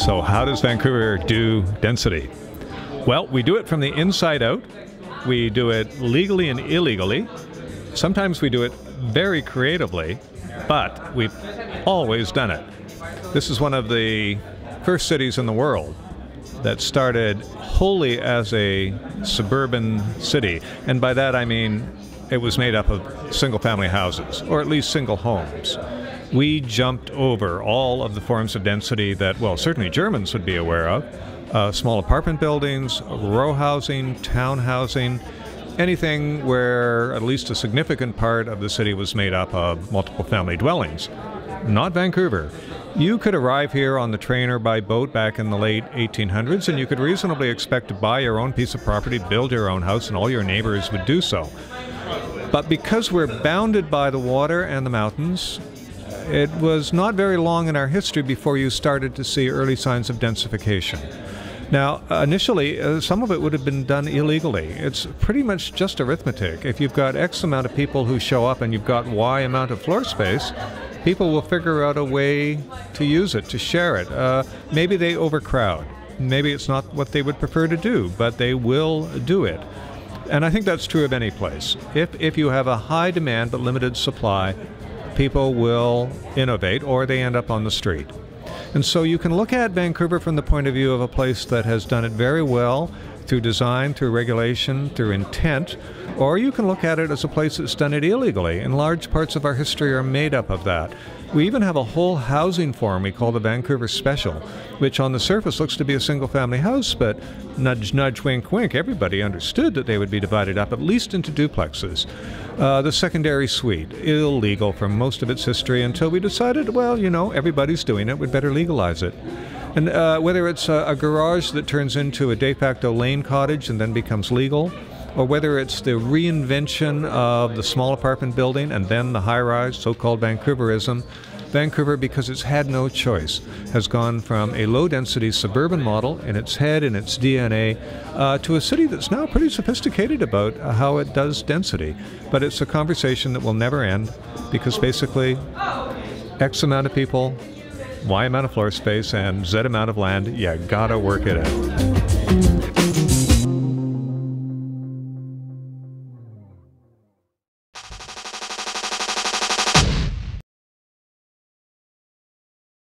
So how does Vancouver do density? Well, we do it from the inside out. We do it legally and illegally. Sometimes we do it very creatively, but we've always done it. This is one of the first cities in the world that started wholly as a suburban city. And by that I mean it was made up of single-family houses, or at least single homes. We jumped over all of the forms of density that, well, certainly Germans would be aware of. Small apartment buildings, row housing, town housing, anything where at least a significant part of the city was made up of multiple family dwellings. Not Vancouver. You could arrive here on the train or by boat back in the late 1800s, and you could reasonably expect to buy your own piece of property, build your own house, and all your neighbors would do so. But because we're bounded by the water and the mountains, it was not very long in our history before you started to see early signs of densification. Now, initially, some of it would have been done illegally. It's pretty much just arithmetic. If you've got X amount of people who show up and you've got Y amount of floor space, people will figure out a way to use it, to share it. Maybe they overcrowd. Maybe it's not what they would prefer to do, but they will do it. And I think that's true of any place. If you have a high demand but limited supply, people will innovate or they end up on the street. And so you can look at Vancouver from the point of view of a place that has done it very well through design, through regulation, through intent, or you can look at it as a place that's done it illegally, and large parts of our history are made up of that. We even have a whole housing form we call the Vancouver Special, which on the surface looks to be a single-family house, but nudge, nudge, wink, wink, everybody understood that they would be divided up at least into duplexes. The secondary suite, illegal for most of its history until we decided, well, you know, everybody's doing it, we'd better legalize it. And whether it's a garage that turns into a de facto lane cottage and then becomes legal, or whether it's the reinvention of the small apartment building and then the high-rise, so-called Vancouverism, Vancouver, because it's had no choice, has gone from a low-density suburban model in its head, in its DNA, to a city that's now pretty sophisticated about how it does density. But it's a conversation that will never end, because basically X amount of people, Y amount of floor space, and Z amount of land, you gotta work it out.